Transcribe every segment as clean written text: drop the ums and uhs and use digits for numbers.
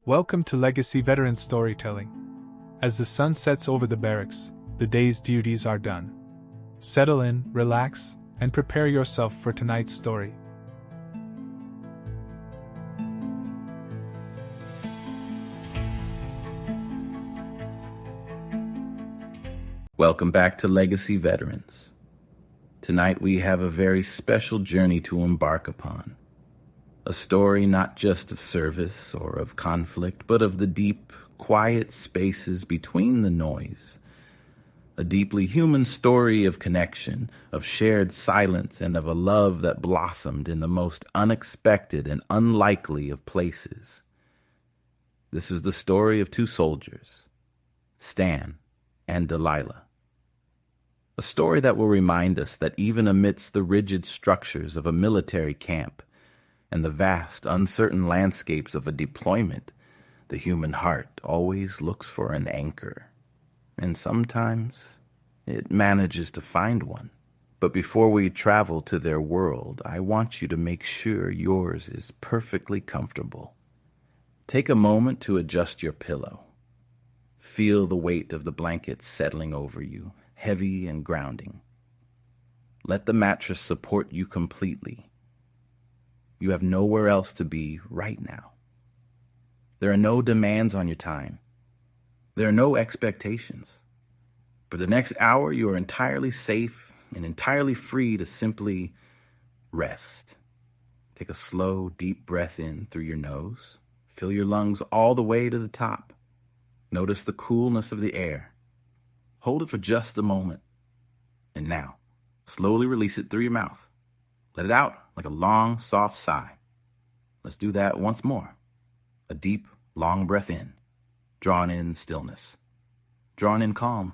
Welcome to Legacy Veteran Storytelling. As the sun sets over the barracks, the day's duties are done. Settle in, relax, and prepare yourself for tonight's story. Welcome back to Legacy Veterans. Tonight we have a very special journey to embark upon. A story not just of service or of conflict, but of the deep, quiet spaces between the noise. A deeply human story of connection, of shared silence, and of a love that blossomed in the most unexpected and unlikely of places. This is the story of two soldiers, Stan and Delilah. A story that will remind us that even amidst the rigid structures of a military camp and the vast, uncertain landscapes of a deployment, the human heart always looks for an anchor. And sometimes it manages to find one. But before we travel to their world, I want you to make sure yours is perfectly comfortable. Take a moment to adjust your pillow. Feel the weight of the blanket settling over you, heavy and grounding. Let the mattress support you completely. You have nowhere else to be right now. There are no demands on your time. There are no expectations. For the next hour, you are entirely safe and entirely free to simply rest. Take a slow, deep breath in through your nose. Fill your lungs all the way to the top. Notice the coolness of the air. Hold it for just a moment. And now, slowly release it through your mouth. Let it out like a long, soft sigh. Let's do that once more. A deep, long breath in, drawing in stillness, drawing in calm,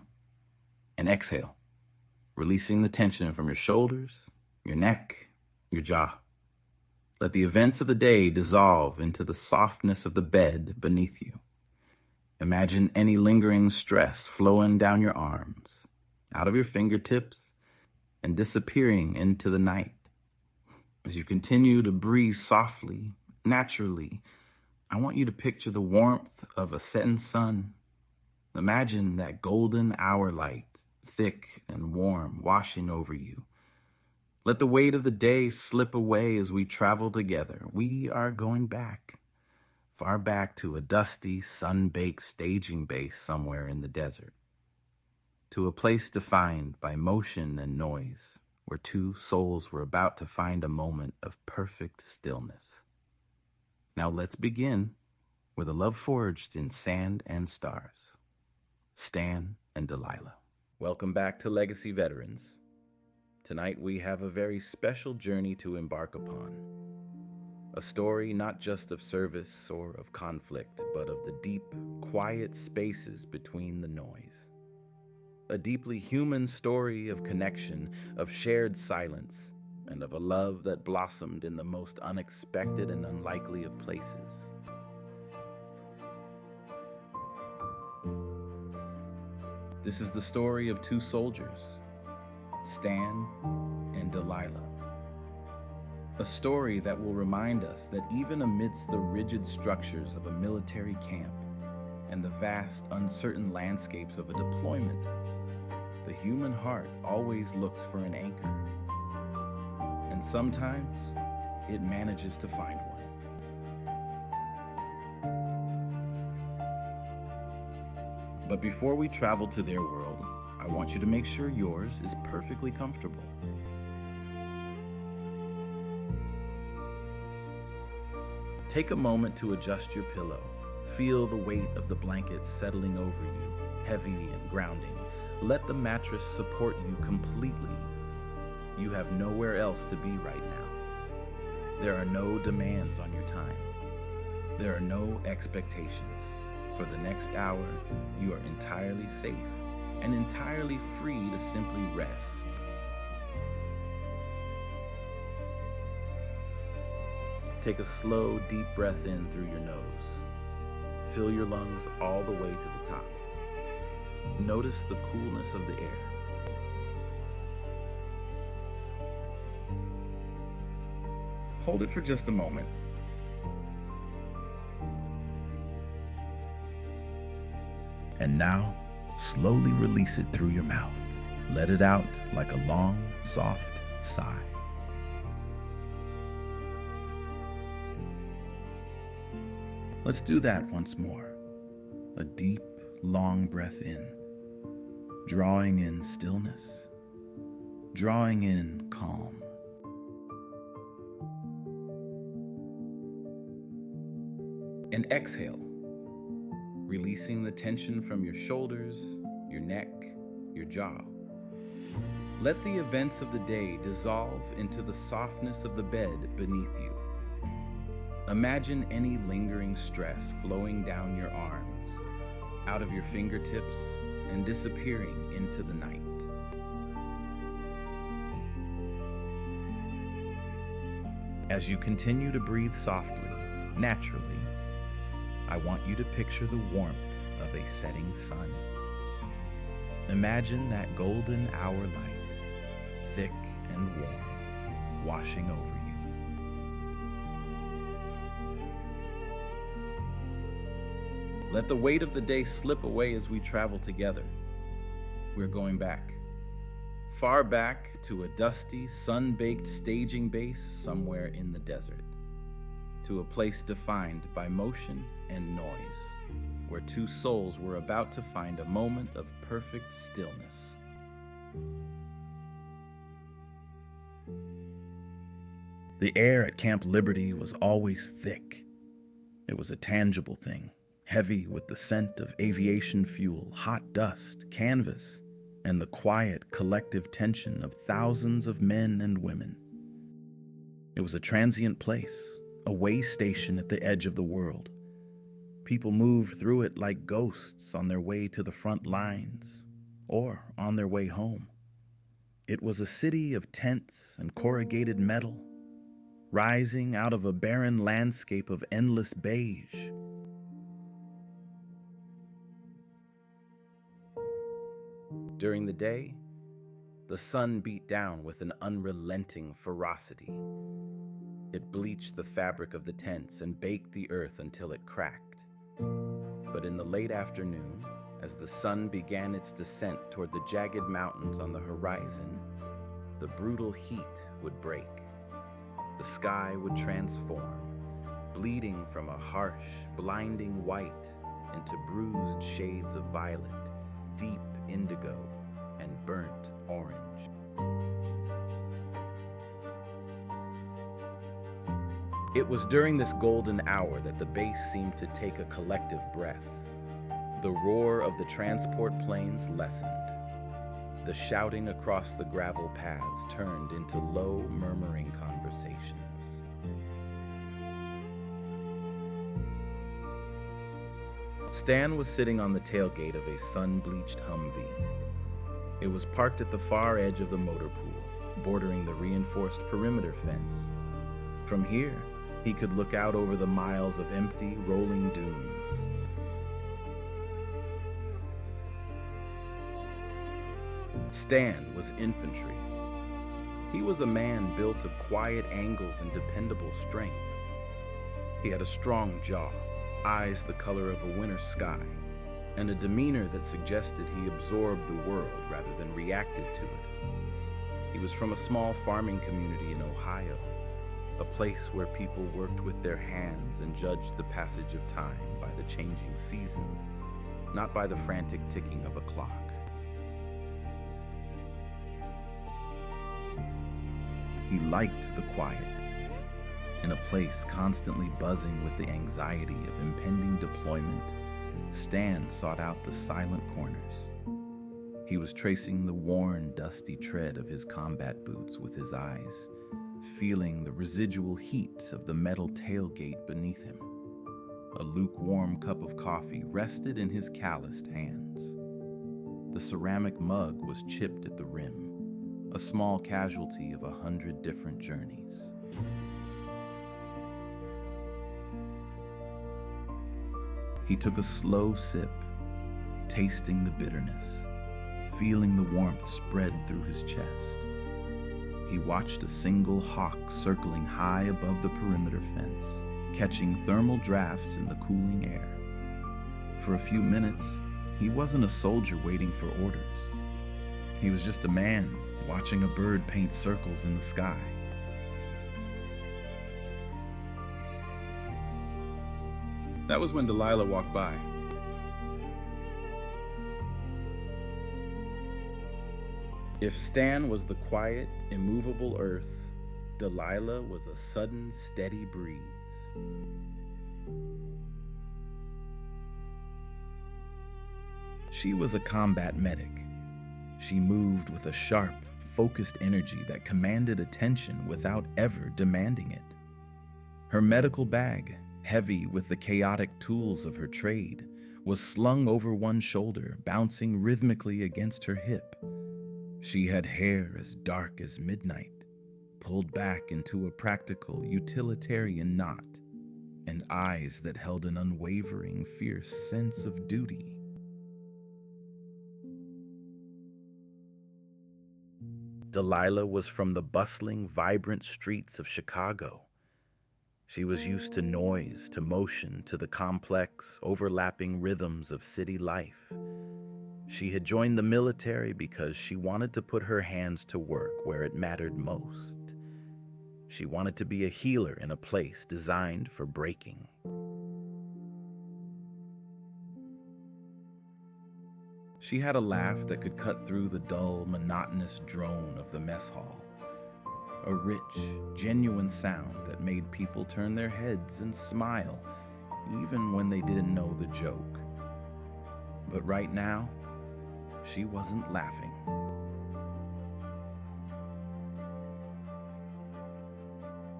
and exhale, releasing the tension from your shoulders, your neck, your jaw. Let the events of the day dissolve into the softness of the bed beneath you. Imagine any lingering stress flowing down your arms, out of your fingertips, and disappearing into the night. As you continue to breathe softly, naturally, I want you to picture the warmth of a setting sun. Imagine that golden hour light, thick and warm, washing over you. Let the weight of the day slip away as we travel together. We are going back, far back to a dusty, sun-baked staging base somewhere in the desert, to a place defined by motion and noise, where two souls were about to find a moment of perfect stillness. Now let's begin with a love forged in sand and stars. Stan and Delilah. Welcome back to Legacy Veterans. Tonight we have a very special journey to embark upon. A story not just of service or of conflict, but of the deep, quiet spaces between the noise. A deeply human story of connection, of shared silence, and of a love that blossomed in the most unexpected and unlikely of places. This is the story of two soldiers, Stan and Delilah. A story that will remind us that even amidst the rigid structures of a military camp and the vast, uncertain landscapes of a deployment, the human heart always looks for an anchor. And sometimes it manages to find one. But before we travel to their world, I want you to make sure yours is perfectly comfortable. Take a moment to adjust your pillow. Feel the weight of the blanket settling over you, heavy and grounding. Let the mattress support you completely. You have nowhere else to be right now. There are no demands on your time. There are no expectations. For the next hour, you are entirely safe and entirely free to simply rest. Take a slow, deep breath in through your nose. Fill your lungs all the way to the top. Notice the coolness of the air. Hold it for just a moment. And now, slowly release it through your mouth. Let it out like a long, soft sigh. Let's do that once more. A deep, long breath in, drawing in stillness, drawing in calm. And exhale, releasing the tension from your shoulders, your neck, your jaw. Let the events of the day dissolve into the softness of the bed beneath you. Imagine any lingering stress flowing down your arms, out of your fingertips, and disappearing into the night. As you continue to breathe softly, naturally, I want you to picture the warmth of a setting sun. Imagine that golden hour light, thick and warm, washing over you. Let the weight of the day slip away as we travel together. We're going back. Far back to a dusty, sun-baked staging base somewhere in the desert. To a place defined by motion and noise, where two souls were about to find a moment of perfect stillness. The air at Camp Liberty was always thick. It was a tangible thing, heavy with the scent of aviation fuel, hot dust, canvas, and the quiet collective tension of thousands of men and women. It was a transient place, a way station at the edge of the world. People moved through it like ghosts on their way to the front lines or on their way home. It was a city of tents and corrugated metal, rising out of a barren landscape of endless beige. During the day, the sun beat down with an unrelenting ferocity. It bleached the fabric of the tents and baked the earth until it cracked. But in the late afternoon, as the sun began its descent toward the jagged mountains on the horizon, the brutal heat would break. The sky would transform, bleeding from a harsh, blinding white into bruised shades of violet, deep indigo, and burnt orange. It was during this golden hour that the base seemed to take a collective breath. The roar of the transport planes lessened. The shouting across the gravel paths turned into low, murmuring conversations. Stan was sitting on the tailgate of a sun-bleached Humvee. It was parked at the far edge of the motor pool, bordering the reinforced perimeter fence. From here, he could look out over the miles of empty, rolling dunes. Stan was infantry. He was a man built of quiet angles and dependable strength. He had a strong jaw, eyes the color of a winter sky, and a demeanor that suggested he absorbed the world rather than reacted to it. He was from a small farming community in Ohio, a place where people worked with their hands and judged the passage of time by the changing seasons, not by the frantic ticking of a clock. He liked the quiet. In a place constantly buzzing with the anxiety of impending deployment, Stan sought out the silent corners. He was tracing the worn, dusty tread of his combat boots with his eyes, feeling the residual heat of the metal tailgate beneath him. A lukewarm cup of coffee rested in his calloused hands. The ceramic mug was chipped at the rim, a small casualty of 100 different journeys. He took a slow sip, tasting the bitterness, feeling the warmth spread through his chest. He watched a single hawk circling high above the perimeter fence, catching thermal drafts in the cooling air. For a few minutes, He wasn't a soldier waiting for orders. He was just a man watching a bird paint circles in the sky. That was when Delilah walked by. If Stan was the quiet, immovable earth, Delilah was a sudden, steady breeze. She was a combat medic. She moved with a sharp, focused energy that commanded attention without ever demanding it. Her medical bag, heavy with the chaotic tools of her trade, was slung over one shoulder, bouncing rhythmically against her hip. She had hair as dark as midnight, pulled back into a practical, utilitarian knot, and eyes that held an unwavering, fierce sense of duty. Delilah was from the bustling, vibrant streets of Chicago. She was used to noise, to motion, to the complex, overlapping rhythms of city life. She had joined the military because she wanted to put her hands to work where it mattered most. She wanted to be a healer in a place designed for breaking. She had a laugh that could cut through the dull, monotonous drone of the mess hall. A rich, genuine sound that made people turn their heads and smile, even when they didn't know the joke. But right now, she wasn't laughing.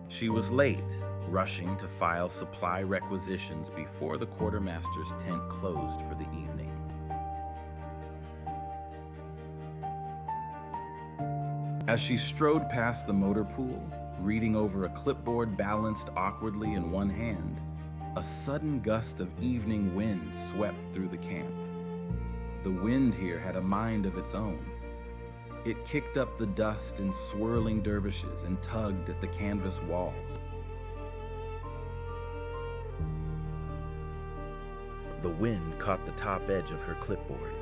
She was late, rushing to file supply requisitions before the quartermaster's tent closed for the evening. As she strode past the motor pool, reading over a clipboard balanced awkwardly in one hand, a sudden gust of evening wind swept through the camp. The wind here had a mind of its own. It kicked up the dust in swirling dervishes and tugged at the canvas walls. The wind caught the top edge of her clipboard.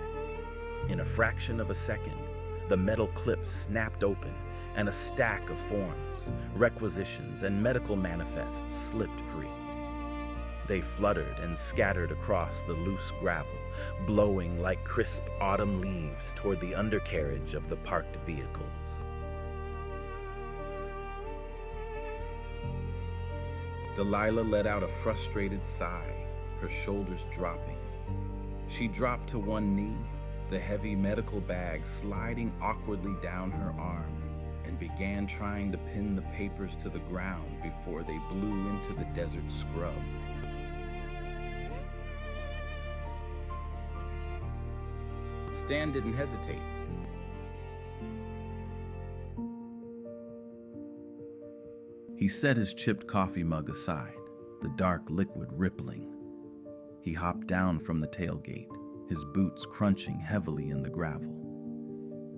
In a fraction of a second, the metal clip snapped open, and a stack of forms, requisitions, and medical manifests slipped free. They fluttered and scattered across the loose gravel, blowing like crisp autumn leaves toward the undercarriage of the parked vehicles. Delilah let out a frustrated sigh, her shoulders dropping. She dropped to one knee, the heavy medical bag sliding awkwardly down her arm, and began trying to pin the papers to the ground before they blew into the desert scrub. Stan didn't hesitate. He set his chipped coffee mug aside, the dark liquid rippling. He hopped down from the tailgate, his boots crunching heavily in the gravel.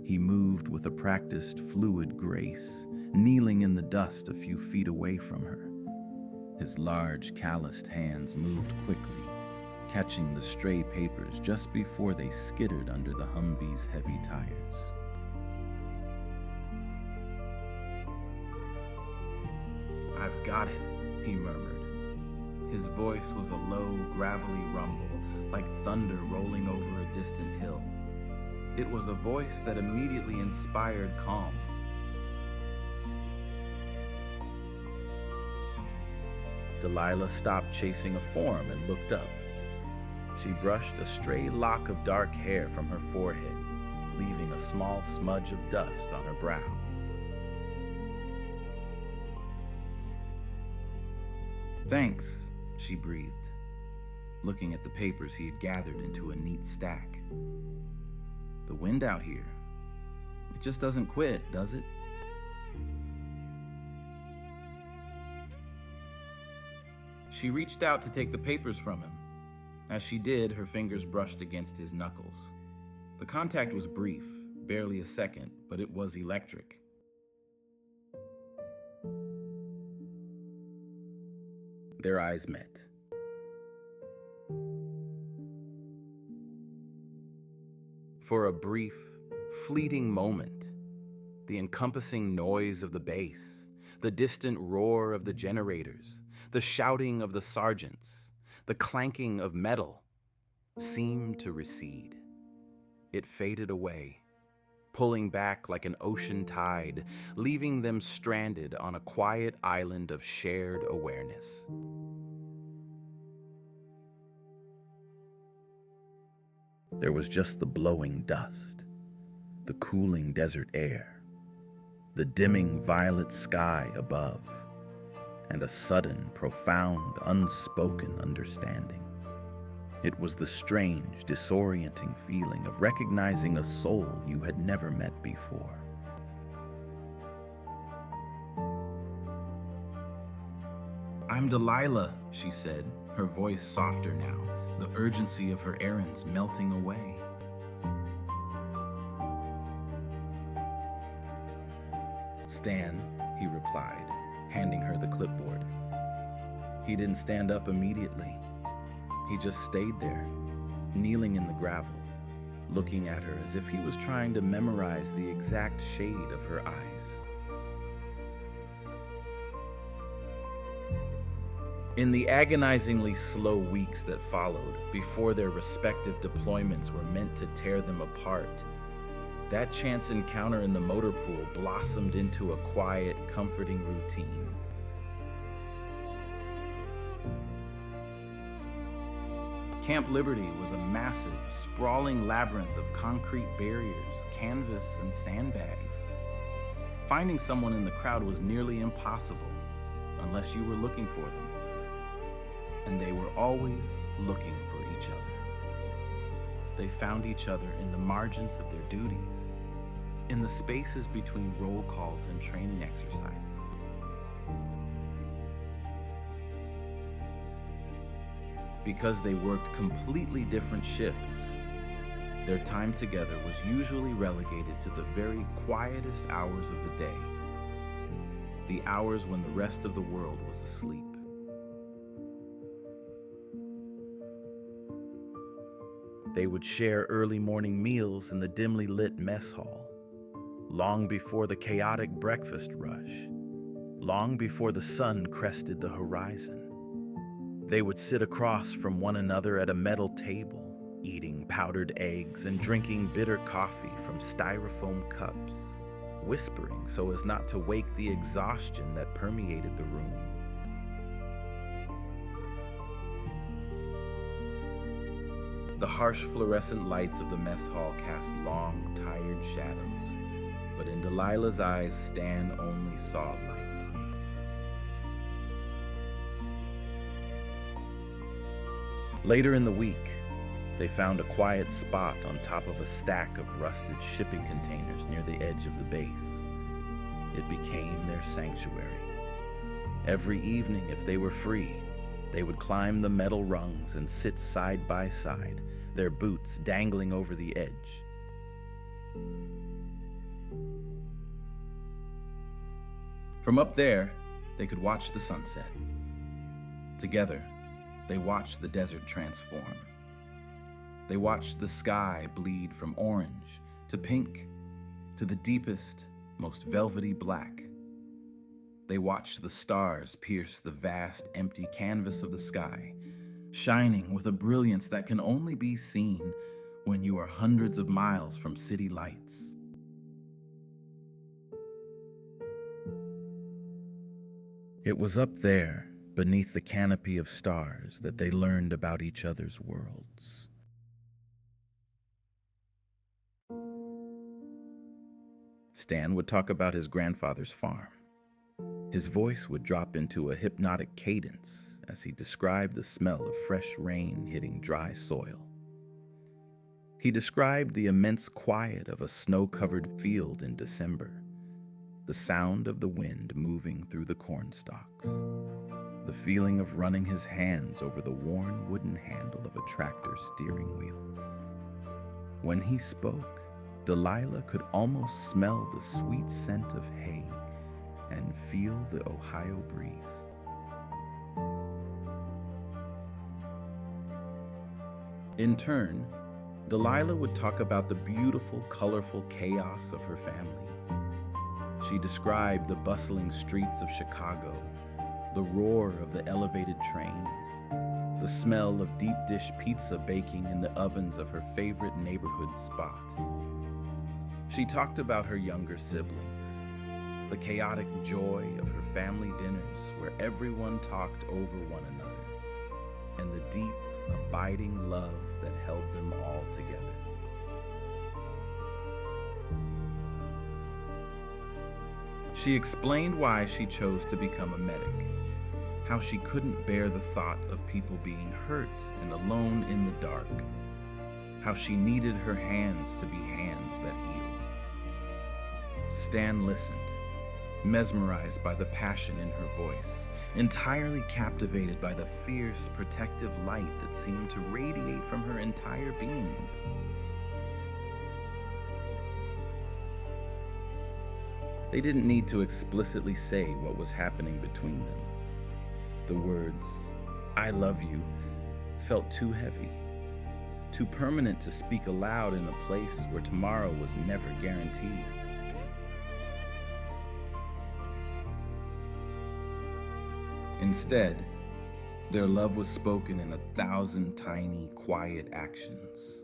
He moved with a practiced, fluid grace, kneeling in the dust a few feet away from her. His large, calloused hands moved quickly, catching the stray papers just before they skittered under the Humvee's heavy tires. "I've got it," he murmured. His voice was a low, gravelly rumble, like thunder rolling over a distant hill. It was a voice that immediately inspired calm. Delilah stopped chasing a form and looked up. She brushed a stray lock of dark hair from her forehead, leaving a small smudge of dust on her brow. "Thanks," she breathed, looking at the papers he had gathered into a neat stack. "The wind out here, it just doesn't quit, does it?" She reached out to take the papers from him. As she did, her fingers brushed against his knuckles. The contact was brief, barely a second, but it was electric. Their eyes met. For a brief, fleeting moment, the encompassing noise of the bass, the distant roar of the generators, the shouting of the sergeants, the clanking of metal seemed to recede. It faded away, pulling back like an ocean tide, leaving them stranded on a quiet island of shared awareness. There was just the blowing dust, the cooling desert air, the dimming violet sky above, and a sudden, profound, unspoken understanding. It was the strange, disorienting feeling of recognizing a soul you had never met before. "I'm Delilah," she said, her voice softer now, the urgency of her errands melting away. "Stan," he replied, handing her the clipboard. He didn't stand up immediately. He just stayed there, kneeling in the gravel, looking at her as if he was trying to memorize the exact shade of her eyes. In the agonizingly slow weeks that followed, before their respective deployments were meant to tear them apart, that chance encounter in the motor pool blossomed into a quiet, comforting routine. Camp Liberty was a massive, sprawling labyrinth of concrete barriers, canvas, and sandbags. Finding someone in the crowd was nearly impossible, unless you were looking for them. And they were always looking for each other. They found each other in the margins of their duties, in the spaces between roll calls and training exercises. Because they worked completely different shifts, their time together was usually relegated to the very quietest hours of the day, the hours when the rest of the world was asleep. They would share early morning meals in the dimly lit mess hall, long before the chaotic breakfast rush, long before the sun crested the horizon. They would sit across from one another at a metal table, eating powdered eggs and drinking bitter coffee from styrofoam cups, whispering so as not to wake the exhaustion that permeated the room. The harsh fluorescent lights of the mess hall cast long, tired shadows, but in Delilah's eyes, Stan only saw light. Later in the week, they found a quiet spot on top of a stack of rusted shipping containers near the edge of the base. It became their sanctuary. Every evening, if they were free, they would climb the metal rungs and sit side by side, their boots dangling over the edge. From up there, they could watch the sunset. Together, they watched the desert transform. They watched the sky bleed from orange to pink to the deepest, most velvety black. They watched the stars pierce the vast, empty canvas of the sky, shining with a brilliance that can only be seen when you are hundreds of miles from city lights. It was up there, beneath the canopy of stars, that they learned about each other's worlds. Stan would talk about his grandfather's farm. His voice would drop into a hypnotic cadence as he described the smell of fresh rain hitting dry soil. He described the immense quiet of a snow-covered field in December, the sound of the wind moving through the corn stalks, the feeling of running his hands over the worn wooden handle of a tractor steering wheel. When he spoke, Delilah could almost smell the sweet scent of hay and feel the Ohio breeze. In turn, Delilah would talk about the beautiful, colorful chaos of her family. She described the bustling streets of Chicago, the roar of the elevated trains, the smell of deep dish pizza baking in the ovens of her favorite neighborhood spot. She talked about her younger siblings, the chaotic joy of her family dinners where everyone talked over one another, and the deep, abiding love that held them all together. She explained why she chose to become a medic, how she couldn't bear the thought of people being hurt and alone in the dark, how she needed her hands to be hands that healed. Stan listened, mesmerized by the passion in her voice, entirely captivated by the fierce, protective light that seemed to radiate from her entire being. They didn't need to explicitly say what was happening between them. The words, "I love you," felt too heavy, too permanent to speak aloud in a place where tomorrow was never guaranteed. Instead, their love was spoken in 1,000 tiny, quiet actions.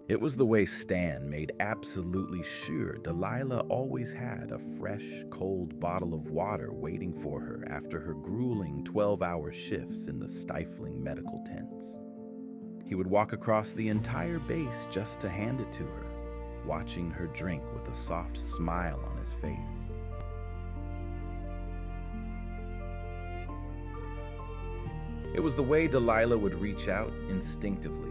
It was the way Stan made absolutely sure Delilah always had a fresh, cold bottle of water waiting for her after her grueling 12-hour shifts in the stifling medical tents. He would walk across the entire base just to hand it to her, watching her drink with a soft smile on his face. It was the way Delilah would reach out instinctively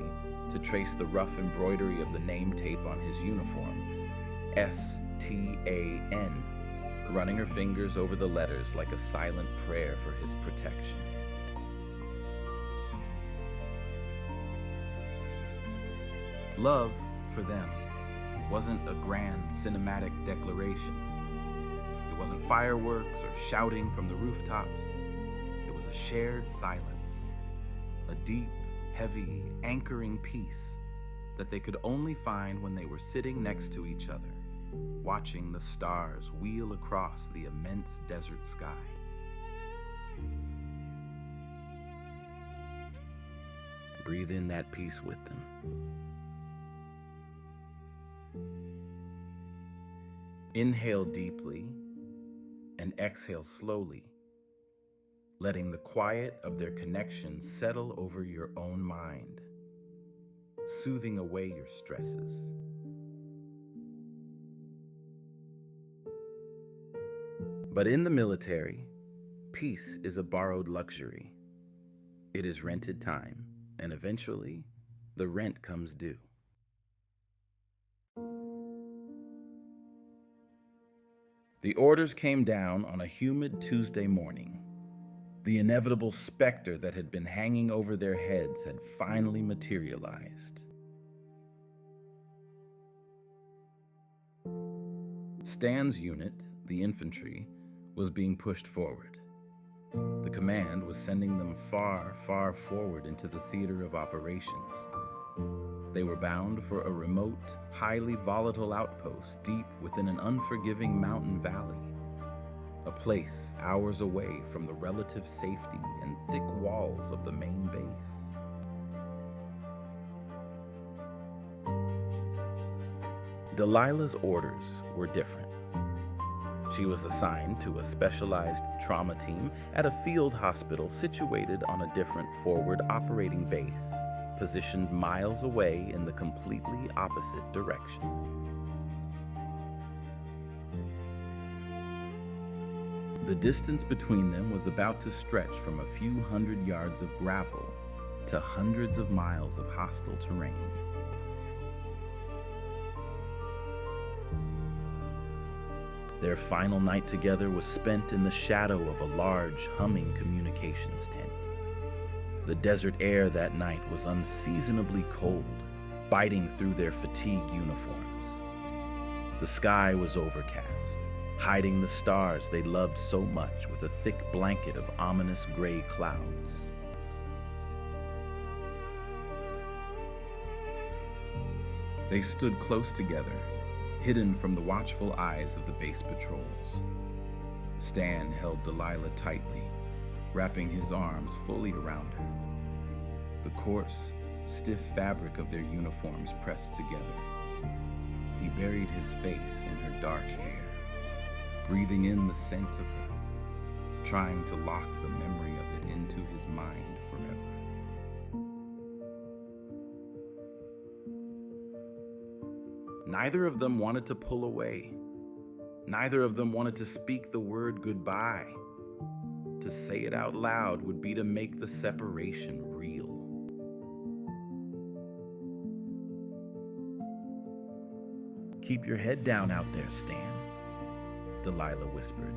to trace the rough embroidery of the name tape on his uniform, S-T-A-N, running her fingers over the letters like a silent prayer for his protection. Love, for them, wasn't a grand cinematic declaration. It wasn't fireworks or shouting from the rooftops. It was a shared silence, a deep, heavy, anchoring peace that they could only find when they were sitting next to each other, watching the stars wheel across the immense desert sky. Breathe in that peace with them. Inhale deeply and exhale slowly, letting the quiet of their connection settle over your own mind, soothing away your stresses. But in the military, peace is a borrowed luxury. It is rented time, and eventually, the rent comes due. The orders came down on a humid Tuesday morning. The inevitable specter that had been hanging over their heads had finally materialized. Stan's unit, the infantry, was being pushed forward. The command was sending them far, far forward into the theater of operations. They were bound for a remote, highly volatile outpost deep within an unforgiving mountain valley, a place hours away from the relative safety and thick walls of the main base. Delilah's orders were different. She was assigned to a specialized trauma team at a field hospital situated on a different forward operating base, positioned miles away in the completely opposite direction. The distance between them was about to stretch from a few hundred yards of gravel to hundreds of miles of hostile terrain. Their final night together was spent in the shadow of a large, humming communications tent. The desert air that night was unseasonably cold, biting through their fatigue uniforms. The sky was overcast, hiding the stars they loved so much with a thick blanket of ominous gray clouds. They stood close together, hidden from the watchful eyes of the base patrols. Stan held Delilah tightly, wrapping his arms fully around her. The coarse, stiff fabric of their uniforms pressed together. He buried his face in her dark hair, breathing in the scent of her, trying to lock the memory of it into his mind forever. Neither of them wanted to pull away. Neither of them wanted to speak the word goodbye. To say it out loud would be to make the separation real. "Keep your head down out there, Stan," Delilah whispered.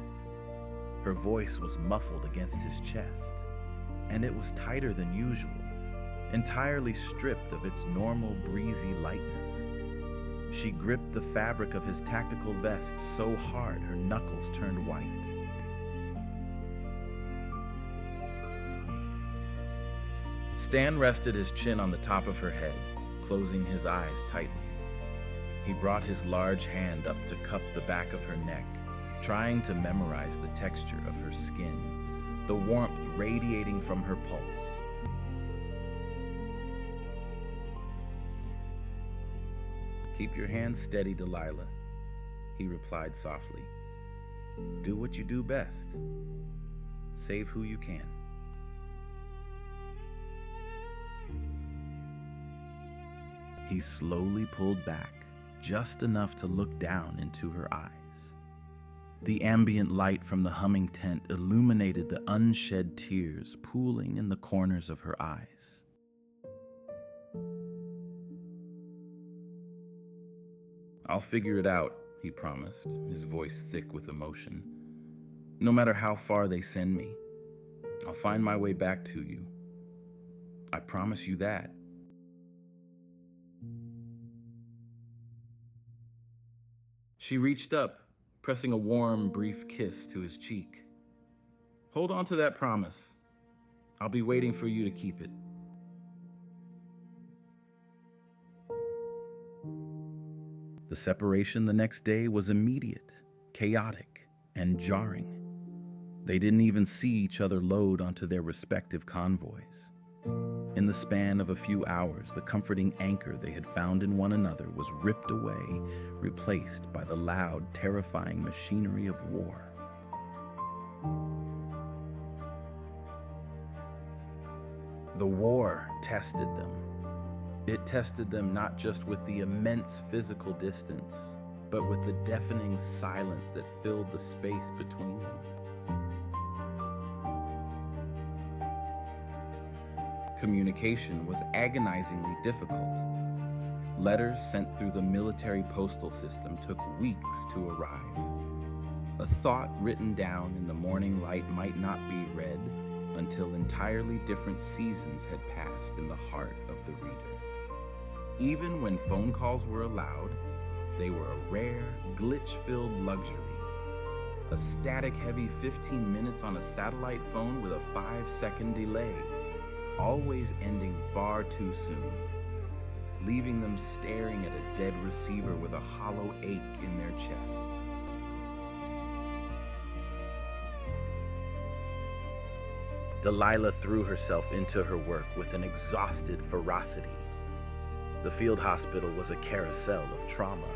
Her voice was muffled against his chest, and it was tighter than usual, entirely stripped of its normal breezy lightness. She gripped the fabric of his tactical vest so hard her knuckles turned white. Stan rested his chin on the top of her head, closing his eyes tightly. He brought his large hand up to cup the back of her neck, trying to memorize the texture of her skin, the warmth radiating from her pulse. "Keep your hands steady, Delilah," he replied softly. "Do what you do best. Save who you can." He slowly pulled back, just enough to look down into her eyes. The ambient light from the humming tent illuminated the unshed tears pooling in the corners of her eyes. "I'll figure it out," he promised, his voice thick with emotion. "No matter how far they send me, I'll find my way back to you. I promise you that." She reached up, pressing a warm, brief kiss to his cheek. "Hold on to that promise. I'll be waiting for you to keep it." The separation the next day was immediate, chaotic, and jarring. They didn't even see each other load onto their respective convoys. In the span of a few hours, the comforting anchor they had found in one another was ripped away, replaced by the loud, terrifying machinery of war. The war tested them. It tested them not just with the immense physical distance, but with the deafening silence that filled the space between them. Communication was agonizingly difficult. Letters sent through the military postal system took weeks to arrive. A thought written down in the morning light might not be read until entirely different seasons had passed in the heart of the reader. Even when phone calls were allowed, they were a rare, glitch-filled luxury. A static-heavy 15 minutes on a satellite phone with a 5-second delay, always ending far too soon, leaving them staring at a dead receiver with a hollow ache in their chests. Delilah threw herself into her work with an exhausted ferocity. The field hospital was a carousel of trauma.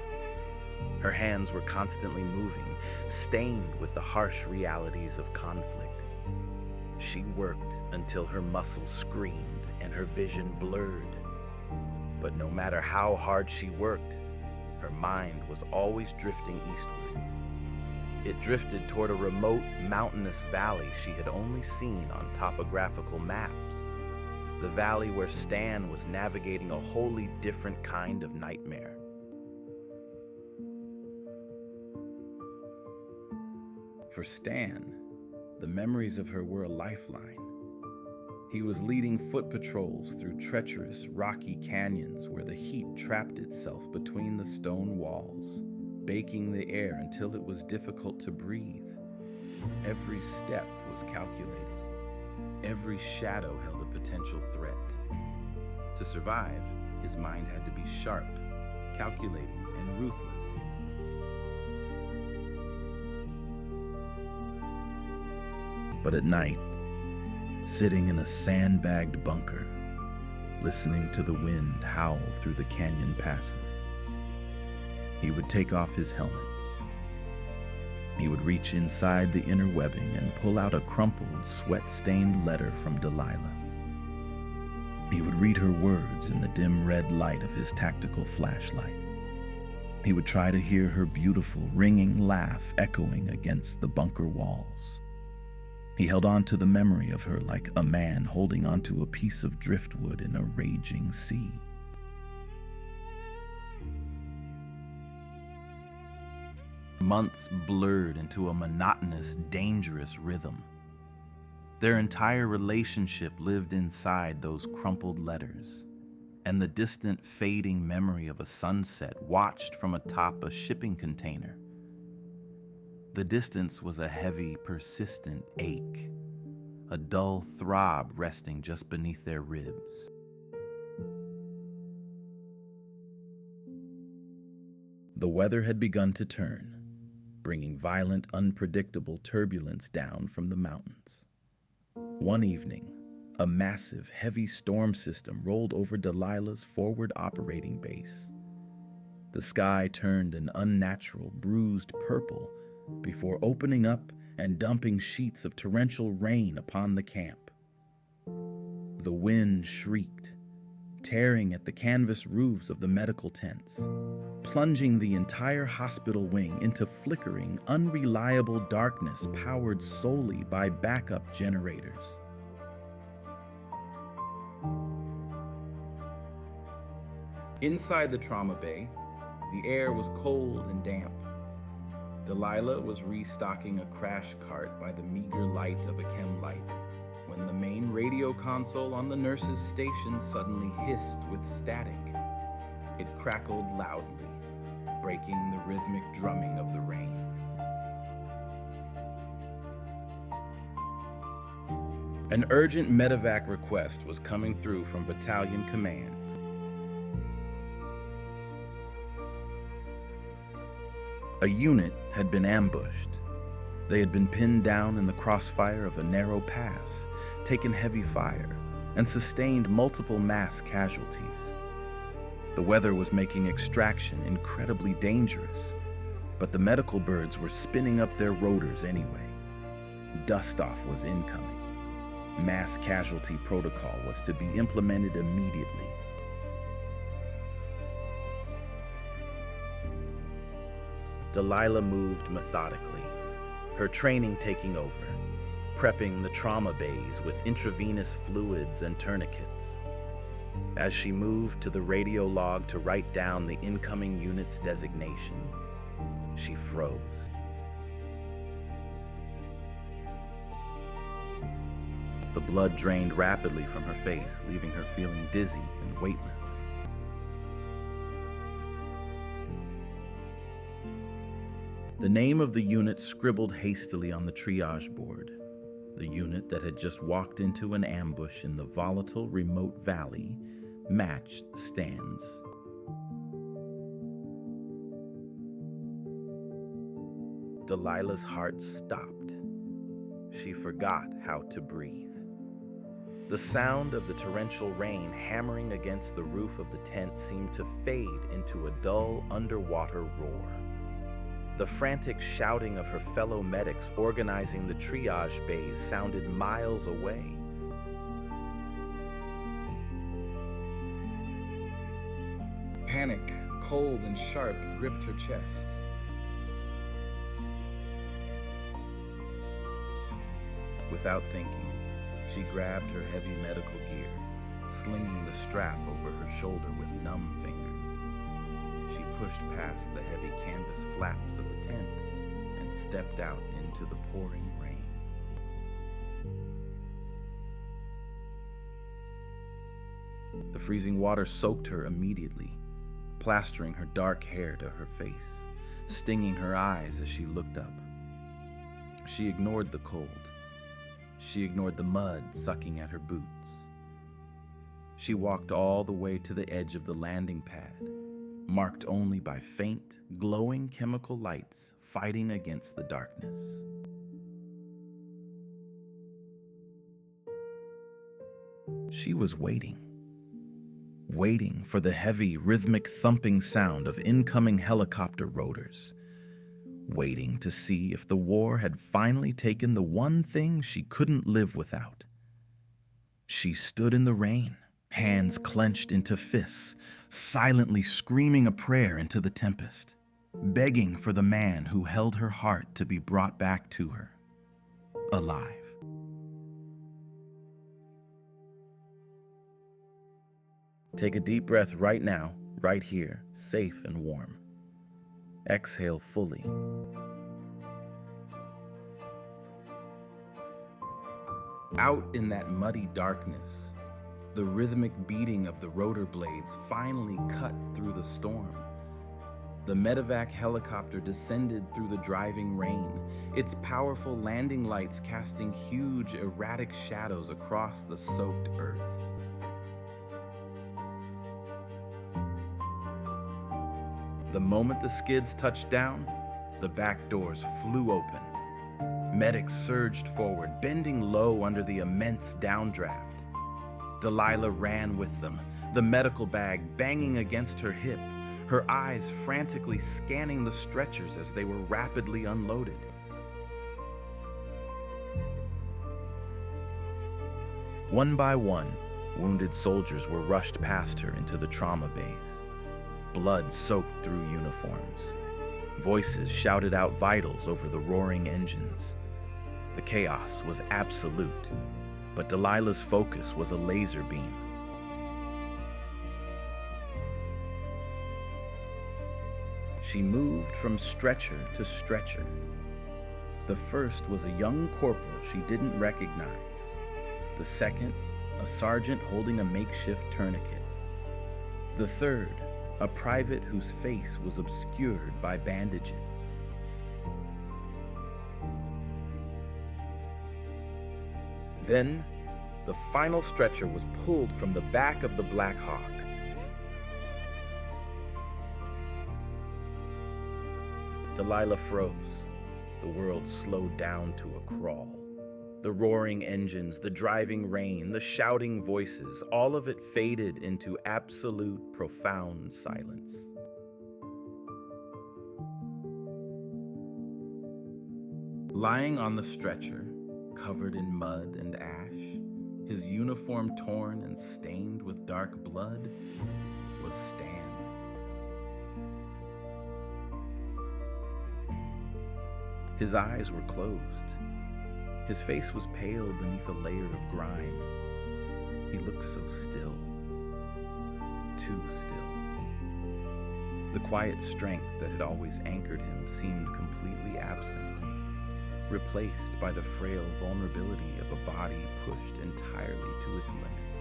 Her hands were constantly moving, stained with the harsh realities of conflict. She worked until her muscles screamed and her vision blurred. But no matter how hard she worked, her mind was always drifting eastward. It drifted toward a remote, mountainous valley she had only seen on topographical maps. The valley where Stan was navigating a wholly different kind of nightmare. For Stan, the memories of her were a lifeline. He was leading foot patrols through treacherous, rocky canyons where the heat trapped itself between the stone walls, baking the air until it was difficult to breathe. Every step was calculated. Every shadow held a potential threat. To survive, his mind had to be sharp, calculating, and ruthless. But at night, sitting in a sandbagged bunker, listening to the wind howl through the canyon passes, he would take off his helmet. He would reach inside the inner webbing and pull out a crumpled, sweat-stained letter from Delilah. He would read her words in the dim red light of his tactical flashlight. He would try to hear her beautiful, ringing laugh echoing against the bunker walls. He held on to the memory of her like a man holding onto a piece of driftwood in a raging sea. Months blurred into a monotonous, dangerous rhythm. Their entire relationship lived inside those crumpled letters, and the distant, fading memory of a sunset watched from atop a shipping container. The distance was a heavy, persistent ache, a dull throb resting just beneath their ribs. The weather had begun to turn, bringing violent, unpredictable turbulence down from the mountains. One evening, a massive, heavy storm system rolled over Delilah's forward operating base. The sky turned an unnatural, bruised purple before opening up and dumping sheets of torrential rain upon the camp. The wind shrieked, tearing at the canvas roofs of the medical tents, plunging the entire hospital wing into flickering, unreliable darkness powered solely by backup generators. Inside the trauma bay, the air was cold and damp. Delilah was restocking a crash cart by the meager light of a chem light when the main radio console on the nurse's station suddenly hissed with static. It crackled loudly, breaking the rhythmic drumming of the rain. An urgent medevac request was coming through from Battalion Command. A unit had been ambushed. They had been pinned down in the crossfire of a narrow pass, taken heavy fire, and sustained multiple mass casualties. The weather was making extraction incredibly dangerous, but the medical birds were spinning up their rotors anyway. Dust-off was incoming. Mass casualty protocol was to be implemented immediately. Delilah moved methodically, her training taking over, prepping the trauma bays with intravenous fluids and tourniquets. As she moved to the radio log to write down the incoming unit's designation, she froze. The blood drained rapidly from her face, leaving her feeling dizzy and weightless. The name of the unit scribbled hastily on the triage board, the unit that had just walked into an ambush in the volatile remote valley, matched Stan's. Delilah's heart stopped. She forgot how to breathe. The sound of the torrential rain hammering against the roof of the tent seemed to fade into a dull underwater roar. The frantic shouting of her fellow medics organizing the triage bays sounded miles away. Panic, cold and sharp, gripped her chest. Without thinking, she grabbed her heavy medical gear, slinging the strap over her shoulder with numb fingers. She pushed past the heavy canvas flaps of the tent and stepped out into the pouring rain. The freezing water soaked her immediately, plastering her dark hair to her face, stinging her eyes as she looked up. She ignored the cold. She ignored the mud sucking at her boots. She walked all the way to the edge of the landing pad, marked only by faint, glowing chemical lights fighting against the darkness. She was waiting for the heavy, rhythmic thumping sound of incoming helicopter rotors, waiting to see if the war had finally taken the one thing she couldn't live without. She stood in the rain, hands clenched into fists, silently screaming a prayer into the tempest, begging for the man who held her heart to be brought back to her, alive. Take a deep breath right now, right here, safe and warm. Exhale fully. Out in that muddy darkness, the rhythmic beating of the rotor blades finally cut through the storm. The medevac helicopter descended through the driving rain, its powerful landing lights casting huge, erratic shadows across the soaked earth. The moment the skids touched down, the back doors flew open. Medics surged forward, bending low under the immense downdraft. Delilah ran with them, the medical bag banging against her hip, her eyes frantically scanning the stretchers as they were rapidly unloaded. One by one, wounded soldiers were rushed past her into the trauma bays. Blood soaked through uniforms. Voices shouted out vitals over the roaring engines. The chaos was absolute, but Delilah's focus was a laser beam. She moved from stretcher to stretcher. The first was a young corporal she didn't recognize. The second, a sergeant holding a makeshift tourniquet. The third, a private whose face was obscured by bandages. Then, the final stretcher was pulled from the back of the Black Hawk. Delilah froze. The world slowed down to a crawl. The roaring engines, the driving rain, the shouting voices, all of it faded into absolute, profound silence. Lying on the stretcher, covered in mud and ash, his uniform torn and stained with dark blood, was Stan. His eyes were closed. His face was pale beneath a layer of grime. He looked so still. Too still. The quiet strength that had always anchored him seemed completely absent, replaced by the frail vulnerability of a body pushed entirely to its limits.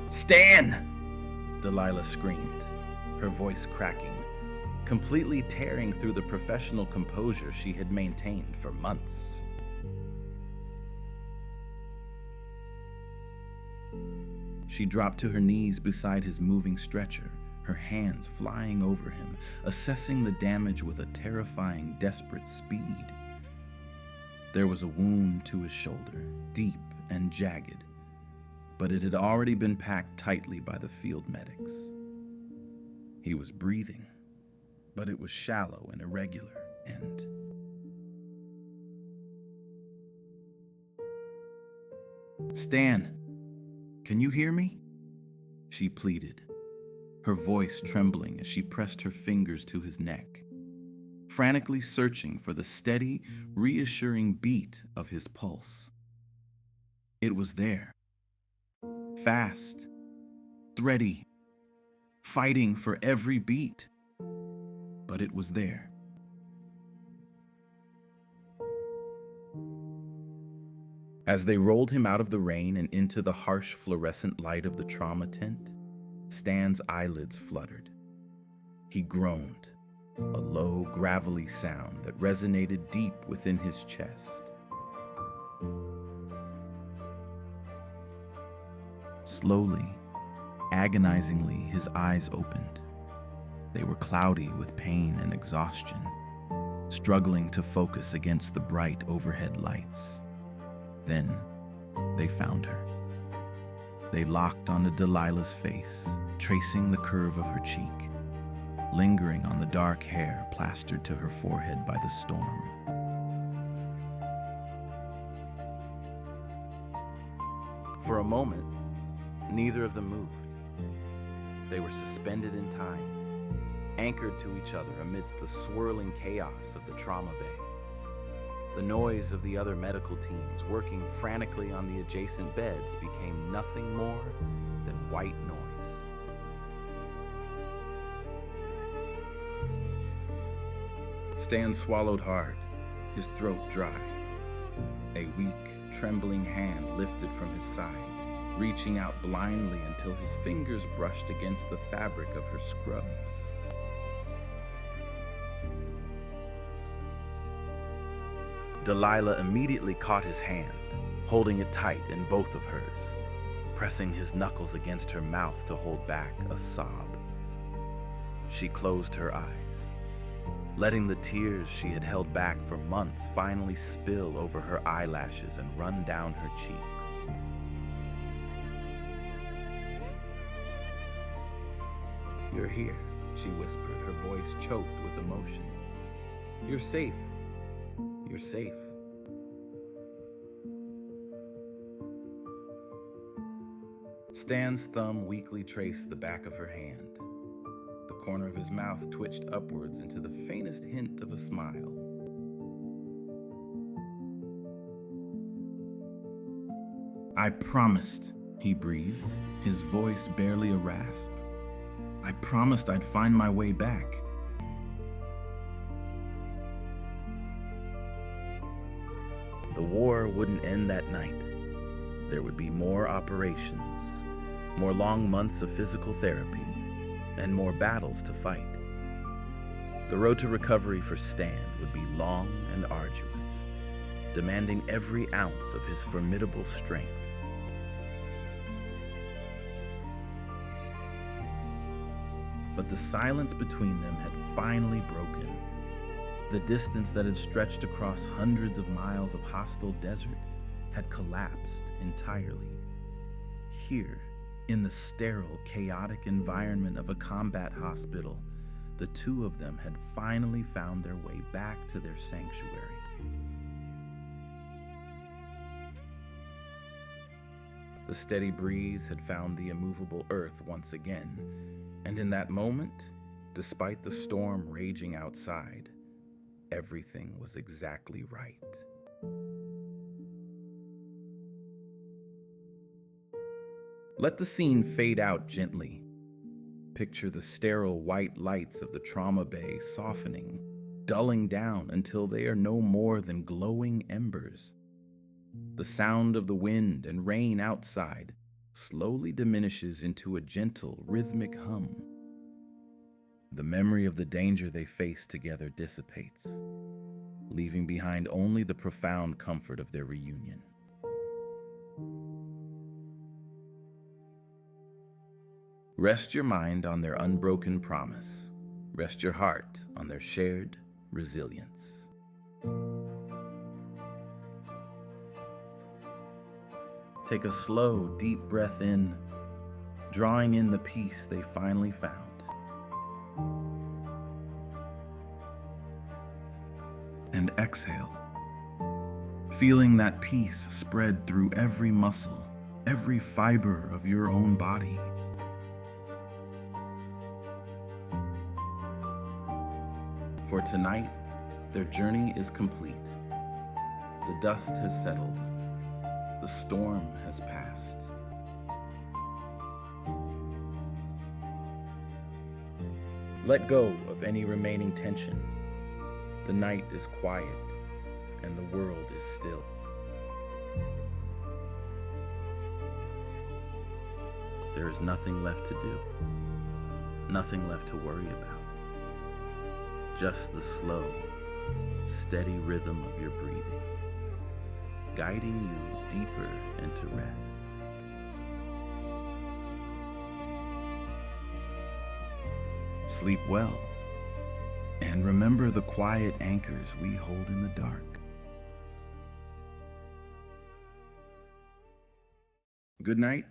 "Stan!" Delilah screamed, her voice cracking, completely tearing through the professional composure she had maintained for months. She dropped to her knees beside his moving stretcher, her hands flying over him, assessing the damage with a terrifying, desperate speed. There was a wound to his shoulder, deep and jagged, but it had already been packed tightly by the field medics. He was breathing, but it was shallow and irregular, and "Stan, can you hear me?" she pleaded, her voice trembling as she pressed her fingers to his neck, frantically searching for the steady, reassuring beat of his pulse. It was there, fast, thready, fighting for every beat, but it was there. As they rolled him out of the rain and into the harsh fluorescent light of the trauma tent, Stan's eyelids fluttered. He groaned, a low, gravelly sound that resonated deep within his chest. Slowly, agonizingly, his eyes opened. They were cloudy with pain and exhaustion, struggling to focus against the bright overhead lights. Then, they found her. They locked onto Delilah's face, tracing the curve of her cheek, lingering on the dark hair plastered to her forehead by the storm. For a moment, neither of them moved. They were suspended in time, anchored to each other amidst the swirling chaos of the trauma bay. The noise of the other medical teams working frantically on the adjacent beds became nothing more than white noise. Stan swallowed hard, his throat dry. A weak, trembling hand lifted from his side, reaching out blindly until his fingers brushed against the fabric of her scrubs. Delilah immediately caught his hand, holding it tight in both of hers, pressing his knuckles against her mouth to hold back a sob. She closed her eyes, letting the tears she had held back for months finally spill over her eyelashes and run down her cheeks. "You're here," she whispered, her voice choked with emotion. "You're safe. You're safe." Stan's thumb weakly traced the back of her hand. The corner of his mouth twitched upwards into the faintest hint of a smile. "I promised," he breathed, his voice barely a rasp. "I promised I'd find my way back." The war wouldn't end that night. There would be more operations, more long months of physical therapy, and more battles to fight. The road to recovery for Stan would be long and arduous, demanding every ounce of his formidable strength. But the silence between them had finally broken. The distance that had stretched across hundreds of miles of hostile desert had collapsed entirely. Here, in the sterile, chaotic environment of a combat hospital, the two of them had finally found their way back to their sanctuary. The steady breeze had found the immovable earth once again, and in that moment, despite the storm raging outside, everything was exactly right. Let the scene fade out gently. Picture the sterile white lights of the trauma bay softening, dulling down until they are no more than glowing embers. The sound of the wind and rain outside slowly diminishes into a gentle, rhythmic hum. The memory of the danger they face together dissipates, leaving behind only the profound comfort of their reunion. Rest your mind on their unbroken promise. Rest your heart on their shared resilience. Take a slow, deep breath in, drawing in the peace they finally found. And exhale, feeling that peace spread through every muscle, every fiber of your own body. For tonight, their journey is complete. The dust has settled. The storm has passed. Let go of any remaining tension. The night is quiet and the world is still. There is nothing left to do, nothing left to worry about. Just the slow, steady rhythm of your breathing, guiding you deeper into rest. Sleep well, and remember the quiet anchors we hold in the dark. Good night,